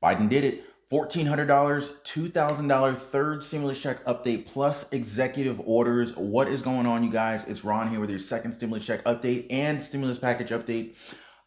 Biden did it. $1,400, $2,000 third stimulus check update plus executive orders. What is going on, you guys? It's Ron here with your second stimulus check update and stimulus package update.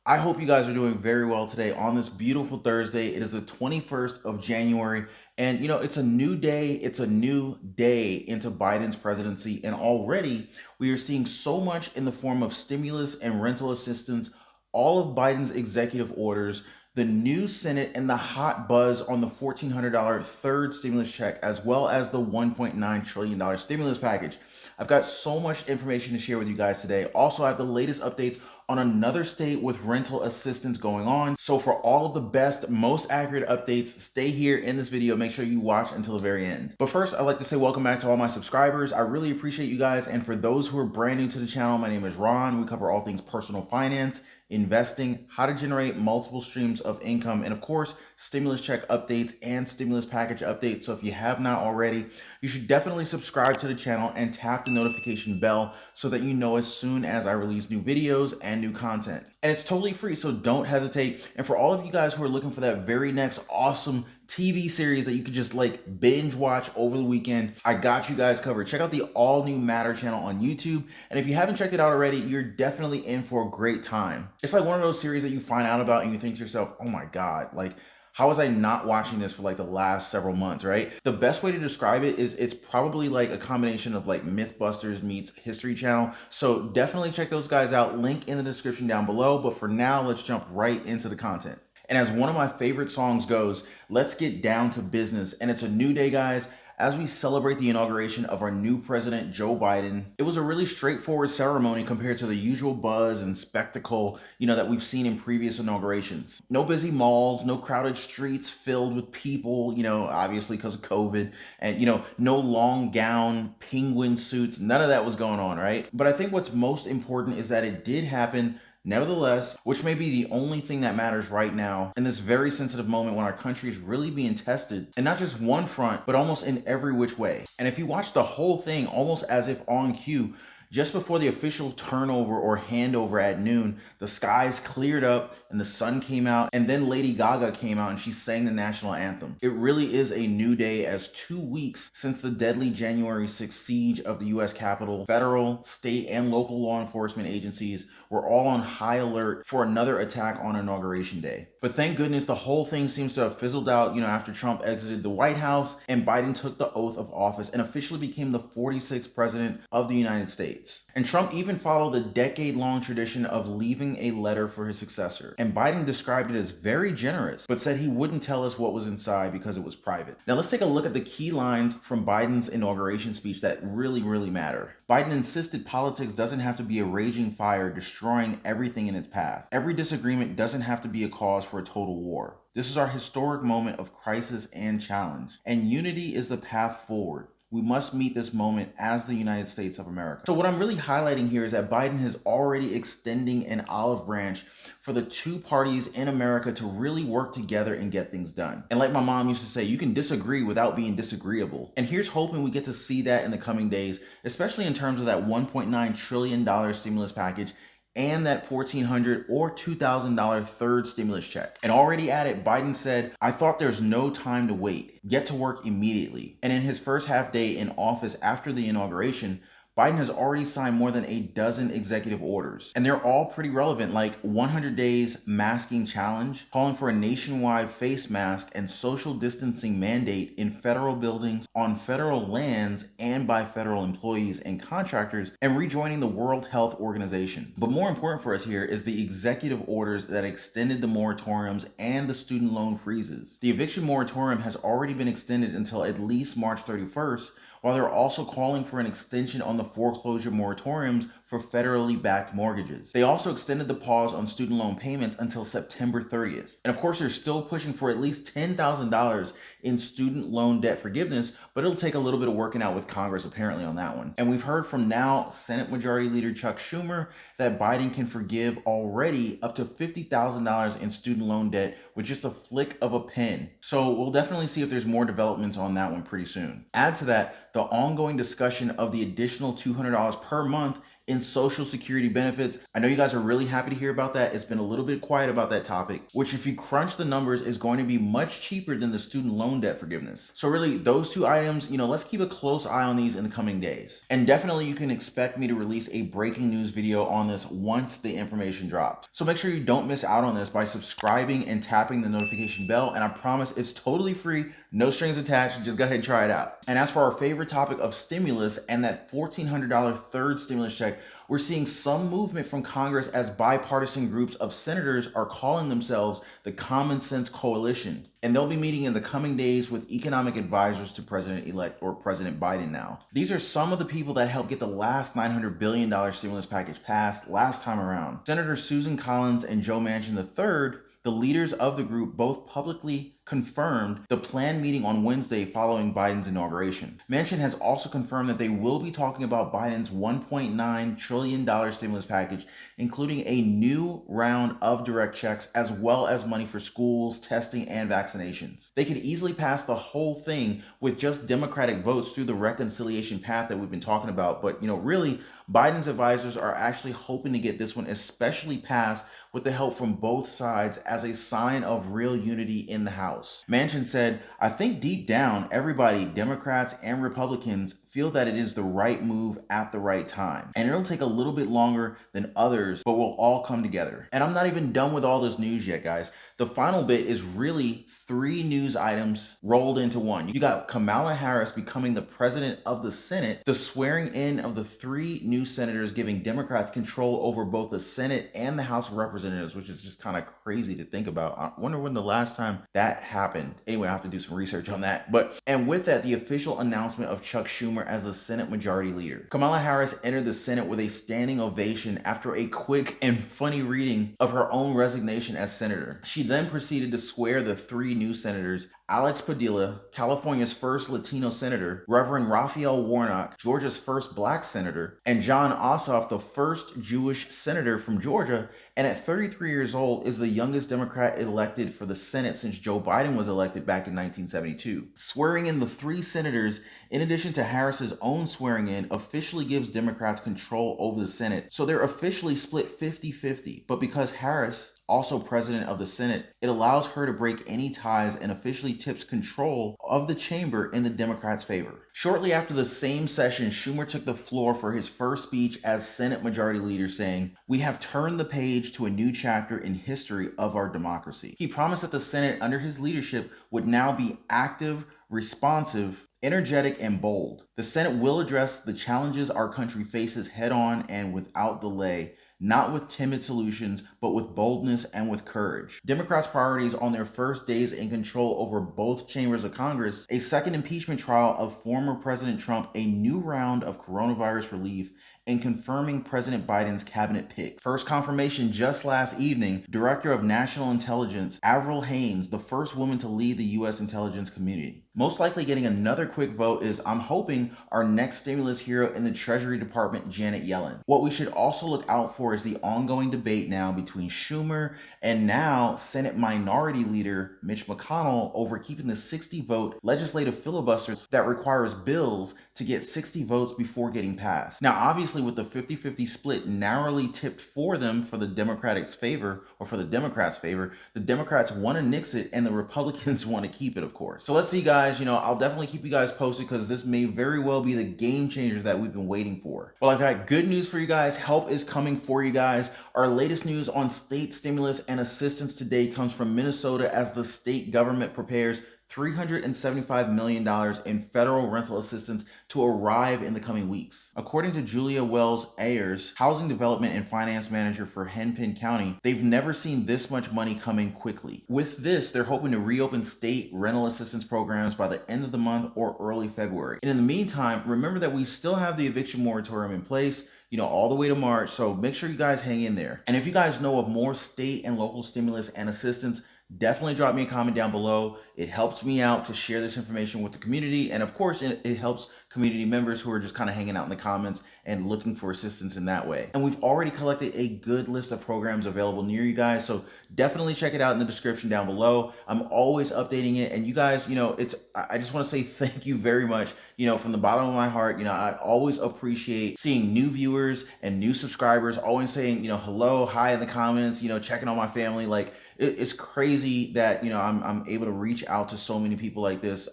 I hope you guys are doing very well today on this beautiful Thursday. It is the 21st of January. And it's a new day. It's a new day into Biden's presidency. And already we are seeing so much in the form of stimulus and rental assistance, all of Biden's executive orders, the new Senate, and the hot buzz on the $1,400 third stimulus check, as well as the $1.9 trillion stimulus package. I've got so much information to share with you guys today. Also, I have the latest updates on another state with rental assistance going on. So for all of the best, most accurate updates, stay here in this video. Make sure you watch until the very end. But first, I'd like to say welcome back to all my subscribers. I really appreciate you guys. And for those who are brand new to the channel, my name is Ron. We cover all things personal finance, investing, how to generate multiple streams of income, and of course, stimulus check updates and stimulus package updates. So if you have not already, you should definitely subscribe to the channel and tap the notification bell so that you know as soon as I release new videos and new content. And it's totally free, so don't hesitate. And for all of you guys who are looking for that very next awesome TV series that you could just like binge watch over the weekend, I got you guys covered. Check out the all new Matter channel on YouTube. And if you haven't checked it out already, you're definitely in for a great time. It's like one of those series that you find out about and you think to yourself, oh my God, like, how was I not watching this for like the last several months, right? The best way to describe it is it's probably like a combination of like Mythbusters meets History Channel. So definitely check those guys out. Link in the description down below. But for now, let's jump right into the content. And as one of my favorite songs goes, let's get down to business. And it's a new day, guys. As we celebrate the inauguration of our new president, Joe Biden, it was a really straightforward ceremony compared to the usual buzz and spectacle, that we've seen in previous inaugurations. No busy malls, no crowded streets filled with people, obviously because of COVID, and, no long gown, penguin suits. None of that was going on, right? But I think what's most important is that it did happen nevertheless, which may be the only thing that matters right now in this very sensitive moment when our country is really being tested, and not just one front, but almost in every which way. And if you watch the whole thing almost as if on cue, just before the official turnover or handover at noon, the skies cleared up and the sun came out, and then Lady Gaga came out and she sang the national anthem. It really is a new day, as 2 weeks since the deadly January 6th siege of the US Capitol, federal, state, and local law enforcement agencies were all on high alert for another attack on Inauguration Day. But thank goodness the whole thing seems to have fizzled out, after Trump exited the White House and Biden took the oath of office and officially became the 46th president of the United States. And Trump even followed the decade-long tradition of leaving a letter for his successor. And Biden described it as very generous, but said he wouldn't tell us what was inside because it was private. Now let's take a look at the key lines from Biden's inauguration speech that really, really matter. Biden insisted politics doesn't have to be a raging fire destroying everything in its path. Every disagreement doesn't have to be a cause for a total war. This is our historic moment of crisis and challenge, and unity is the path forward. We must meet this moment as the United States of America. So what I'm really highlighting here is that Biden is already extending an olive branch for the two parties in America to really work together and get things done. And like my mom used to say, you can disagree without being disagreeable. And here's hoping we get to see that in the coming days, especially in terms of that $1.9 trillion stimulus package and that $1,400 or $2,000 third stimulus check. And already at it, Biden said, "I thought there's no time to wait. Get to work immediately." And in his first half day in office after the inauguration, Biden has already signed more than a dozen executive orders, and they're all pretty relevant, like 100 days masking challenge, calling for a nationwide face mask and social distancing mandate in federal buildings, on federal lands, and by federal employees and contractors, and rejoining the World Health Organization. But more important for us here is the executive orders that extended the moratoriums and the student loan freezes. The eviction moratorium has already been extended until at least March 31st, while they're also calling for an extension on the foreclosure moratoriums for federally backed mortgages. They also extended the pause on student loan payments until September 30th. And of course, they're still pushing for at least $10,000 in student loan debt forgiveness, but it'll take a little bit of working out with Congress apparently on that one. And we've heard from now Senate Majority Leader Chuck Schumer that Biden can forgive already up to $50,000 in student loan debt with just a flick of a pen. So we'll definitely see if there's more developments on that one pretty soon. Add to that the ongoing discussion of the additional $200 per month in Social Security benefits. I know you guys are really happy to hear about that. It's been a little bit quiet about that topic, which if you crunch the numbers is going to be much cheaper than the student loan debt forgiveness. So really those two items, let's keep a close eye on these in the coming days. And definitely you can expect me to release a breaking news video on this once the information drops. So make sure you don't miss out on this by subscribing and tapping the notification bell. And I promise it's totally free, no strings attached. Just go ahead and try it out. And as for our favorite topic of stimulus and that $1,400 third stimulus check, we're seeing some movement from Congress as bipartisan groups of senators are calling themselves the Common Sense Coalition. And they'll be meeting in the coming days with economic advisors to President-elect or President Biden now. These are some of the people that helped get the last $900 billion stimulus package passed last time around. Senator Susan Collins and Joe Manchin III, the leaders of the group, both publicly confirmed the planned meeting on Wednesday following Biden's inauguration. Manchin has also confirmed that they will be talking about Biden's $1.9 trillion stimulus package, including a new round of direct checks, as well as money for schools, testing, and vaccinations. They could easily pass the whole thing with just Democratic votes through the reconciliation path that we've been talking about. But, really, Biden's advisors are actually hoping to get this one especially passed with the help from both sides as a sign of real unity in the House. Manchin said, "I think deep down, everybody, Democrats and Republicans, feel that it is the right move at the right time. And it'll take a little bit longer than others, but we'll all come together." And I'm not even done with all this news yet, guys. The final bit is really 3 news items rolled into one. You got Kamala Harris becoming the president of the Senate, the swearing in of the 3 new senators, giving Democrats control over both the Senate and the House of Representatives, which is just kind of crazy to think about. I wonder when the last time that happened. Anyway, I have to do some research on that. And with that, the official announcement of Chuck Schumer as the Senate Majority Leader. Kamala Harris entered the Senate with a standing ovation after a quick and funny reading of her own resignation as senator. She then proceeded to swear the 3 new senators: Alex Padilla, California's first Latino senator; Reverend Raphael Warnock, Georgia's first Black senator; and Jon Ossoff, the first Jewish senator from Georgia, and at 33 years old is the youngest Democrat elected for the Senate since Joe Biden was elected back in 1972. Swearing in the 3 senators, in addition to Harris's own swearing in, officially gives Democrats control over the Senate. So they're officially split 50-50. But because Harris, also president of the Senate, it allows her to break any ties and officially tips control of the chamber in the Democrats' favor. Shortly after the same session, Schumer took the floor for his first speech as Senate Majority Leader, saying, "We have turned the page to a new chapter in history of our democracy." He promised that the Senate under his leadership would now be active, responsive, energetic, and bold. The Senate will address the challenges our country faces head on and without delay, not with timid solutions, but with boldness and with courage. Democrats' priorities on their first days in control over both chambers of Congress: a second impeachment trial of former President Trump, a new round of coronavirus relief, and confirming President Biden's cabinet pick. First confirmation just last evening: Director of National Intelligence Avril Haines, the first woman to lead the U.S. intelligence community. Most likely getting another quick vote is, I'm hoping, our next stimulus hero in the Treasury Department, Janet Yellen. What we should also look out for is the ongoing debate now between Schumer and now Senate Minority Leader Mitch McConnell over keeping the 60-vote legislative filibusters that requires bills to get 60 votes before getting passed. Now, obviously, with the 50-50 split narrowly tipped for them for the Democrats' favor, the Democrats want to nix it and the Republicans want to keep it, of course. So let's see, guys. I'll definitely keep you guys posted because this may very well be the game changer that we've been waiting for. Well, I've got good news for you guys. Help is coming for you guys. Our latest news on state stimulus and assistance today comes from Minnesota as the state government prepares $375 million in federal rental assistance to arrive in the coming weeks. According to Julia Wells Ayers, Housing Development and Finance Manager for Hennepin County, they've never seen this much money come in quickly. With this, they're hoping to reopen state rental assistance programs by the end of the month or early February. And in the meantime, remember that we still have the eviction moratorium in place, all the way to March, so make sure you guys hang in there. And if you guys know of more state and local stimulus and assistance, definitely drop me a comment down below. It helps me out to share this information with the community. And of course, it helps community members who are just kind of hanging out in the comments and looking for assistance in that way. And we've already collected a good list of programs available near you guys. So definitely check it out in the description down below. I'm always updating it. And you guys, I just want to say thank you very much, from the bottom of my heart. I always appreciate seeing new viewers and new subscribers, always saying, hello, hi in the comments, checking on my family. Like, it's crazy that, I'm able to reach out to so many people like this.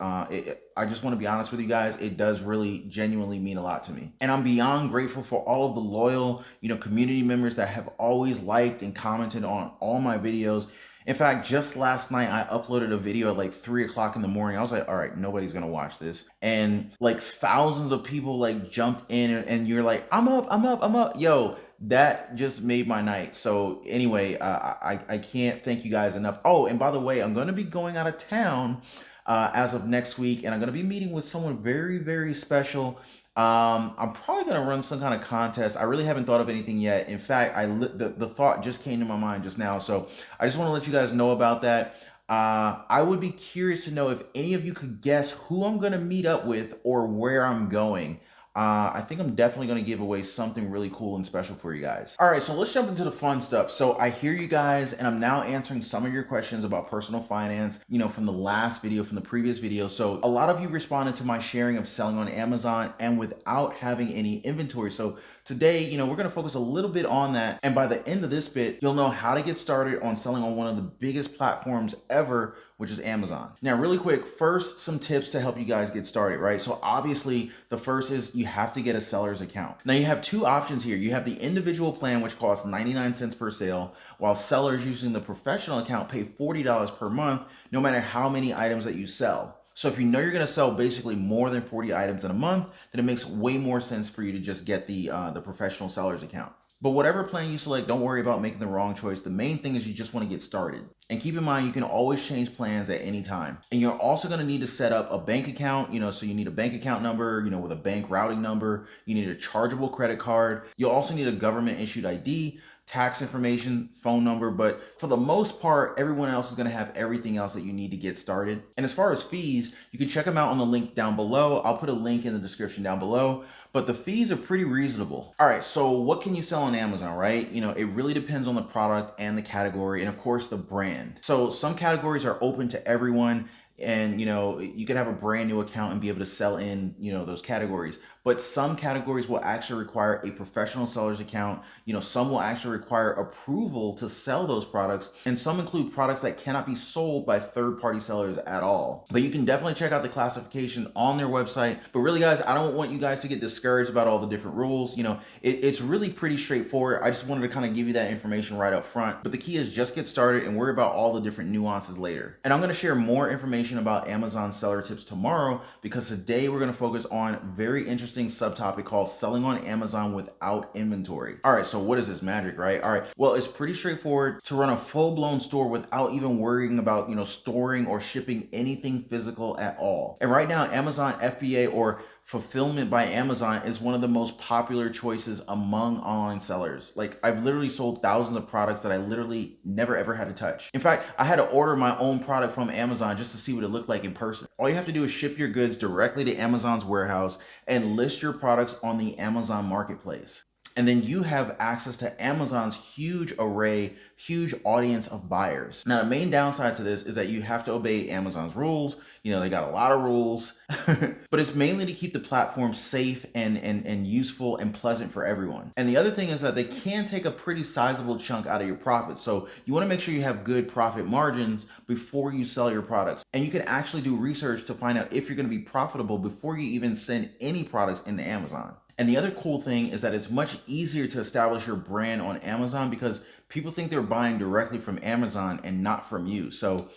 I just want to be honest with you guys. It does really genuinely mean a lot to me. And I'm beyond grateful for all of the loyal, community members that have always liked and commented on all my videos. In fact, just last night, I uploaded a video at like 3 o'clock in the morning. I was like, all right, nobody's going to watch this. And like thousands of people like jumped in and you're like, I'm up. Yo, that just made my night. So anyway, I can't thank you guys enough. Oh, and by the way, I'm going to be going out of town as of next week, and I'm going to be meeting with someone very, very special. I'm probably going to run some kind of contest. I really haven't thought of anything yet. In fact, the thought just came to my mind just now. So I just want to let you guys know about that. I would be curious to know if any of you could guess who I'm going to meet up with or where I'm going. I think I'm definitely going to give away something really cool and special for you guys. All right, so let's jump into the fun stuff. So I hear you guys, and I'm now answering some of your questions about personal finance, from the last video, from the previous video. So a lot of you responded to my sharing of selling on Amazon and without having any inventory. So today, we're going to focus a little bit on that. And by the end of this bit, you'll know how to get started on selling on one of the biggest platforms ever, which is Amazon. Now, really quick, first, some tips to help you guys get started, right? So obviously, the first is you have to get a seller's account. Now, you have two options here. You have the individual plan, which costs 99 cents per sale, while sellers using the professional account pay $40 per month, no matter how many items that you sell. So if you know you're going to sell basically more than 40 items in a month, then it makes way more sense for you to just get the professional seller's account. But whatever plan you select, don't worry about making the wrong choice. The main thing is you just want to get started. And keep in mind, you can always change plans at any time. And you're also going to need to set up a bank account, so you need a bank account number, with a bank routing number. You need a chargeable credit card. You'll also need a government issued ID, tax information, phone number, but for the most part, everyone else is going to have everything else that you need to get started. And as far as fees, you can check them out on the link down below. I'll put a link in the description down below, but the fees are pretty reasonable. All right, so what can you sell on Amazon, right? It really depends on the product and the category, and of course the brand. So some categories are open to everyone, and you could have a brand new account and be able to sell in those categories. But some categories will actually require a professional seller's account. Some will actually require approval to sell those products, and some include products that cannot be sold by third-party sellers at all. But you can definitely check out the classification on their website. But really, guys, I don't want you guys to get discouraged about all the different rules. It's really pretty straightforward. I just wanted to kind of give you that information right up front. But the key is just get started and worry about all the different nuances later. And I'm going to share more information about Amazon seller tips tomorrow, because today we're going to focus on very interesting subtopic called selling on Amazon without inventory. All right, so what is this magic, right? All right, well, it's pretty straightforward to run a full-blown store without even worrying about, storing or shipping anything physical at all. And right now, Amazon FBA, or fulfillment by Amazon, is one of the most popular choices among online sellers. Like, I've literally sold thousands of products that I literally never ever had to touch. In fact, I had to order my own product from Amazon just to see what it looked like in person. All you have to do is ship your goods directly to Amazon's warehouse and list your products on the Amazon marketplace. And then you have access to Amazon's huge audience of buyers. Now, the main downside to this is that you have to obey Amazon's rules. They got a lot of rules, but it's mainly to keep the platform safe and useful and pleasant for everyone. And the other thing is that they can take a pretty sizable chunk out of your profits. So you want to make sure you have good profit margins before you sell your products. And you can actually do research to find out if you're going to be profitable before you even send any products into Amazon. And the other cool thing is that it's much easier to establish your brand on Amazon because people think they're buying directly from Amazon and not from you. So,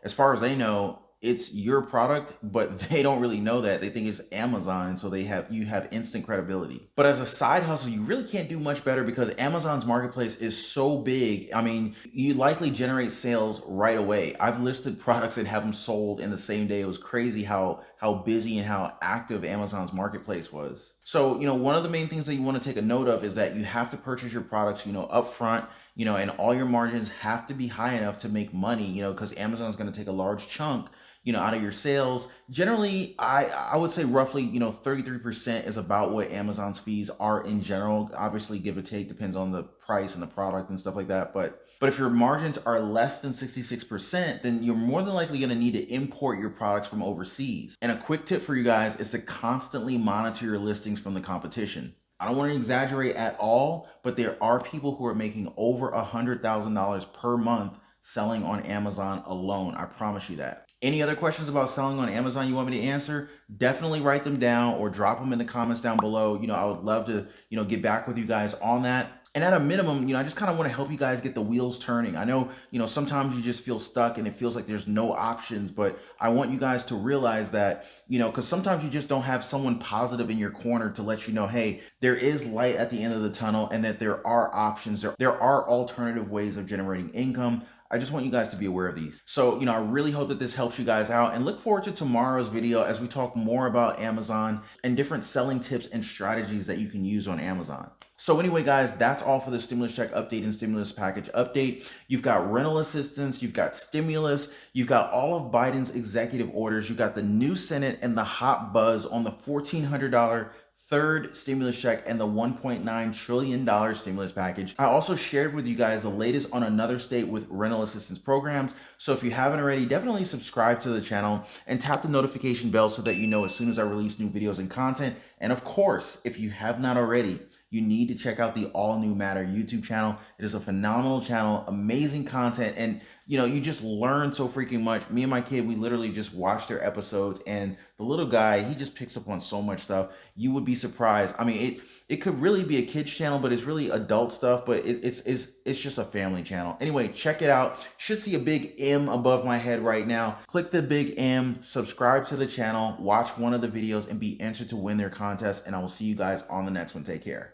as far as they know, it's your product, but they don't really know that. They think it's Amazon, and so you have instant credibility. But as a side hustle, you really can't do much better because Amazon's marketplace is so big. I mean, you likely generate sales right away. I've listed products and have them sold in the same day. It was crazy how how busy and how active Amazon's marketplace was. So, one of the main things that you want to take a note of is that you have to purchase your products, up front, and all your margins have to be high enough to make money, because Amazon's going to take a large chunk, out of your sales. Generally, I would say roughly, 33% is about what Amazon's fees are in general. Obviously, give or take, depends on the price and the product and stuff like that. But if your margins are less than 66%, then you're more than likely going to need to import your products from overseas. And a quick tip for you guys is to constantly monitor your listings from the competition. I don't want to exaggerate at all, but there are people who are making over $100,000 per month selling on Amazon alone. I promise you that. Any other questions about selling on Amazon you want me to answer? Definitely write them down or drop them in the comments down below. I would love to, get back with you guys on that. And at a minimum, I just kind of want to help you guys get the wheels turning. I know, sometimes you just feel stuck and it feels like there's no options, but I want you guys to realize that, because sometimes you just don't have someone positive in your corner to let you know, hey, there is light at the end of the tunnel and that there are options. There are alternative ways of generating income. I just want you guys to be aware of these. So, I really hope that this helps you guys out, and look forward to tomorrow's video as we talk more about Amazon and different selling tips and strategies that you can use on Amazon. So anyway, guys, that's all for the stimulus check update and stimulus package update. You've got rental assistance, you've got stimulus, you've got all of Biden's executive orders, you've got the new Senate and the hot buzz on the $1,400 third stimulus check and the $1.9 trillion stimulus package. I also shared with you guys the latest on another state with rental assistance programs. So if you haven't already, definitely subscribe to the channel and tap the notification bell so that you know as soon as I release new videos and content. And of course, if you have not already, you need to check out the All New Matter YouTube channel. It is a phenomenal channel, amazing content, and you just learn so freaking much. Me and my kid, we literally just watch their episodes, and the little guy, he just picks up on so much stuff. You would be surprised. I mean, it could really be a kid's channel, but it's really adult stuff, but it's just a family channel. Anyway, check it out. Should see a big M above my head right now. Click the big M, subscribe to the channel, watch one of the videos, and be entered to win their contest, and I will see you guys on the next one. Take care.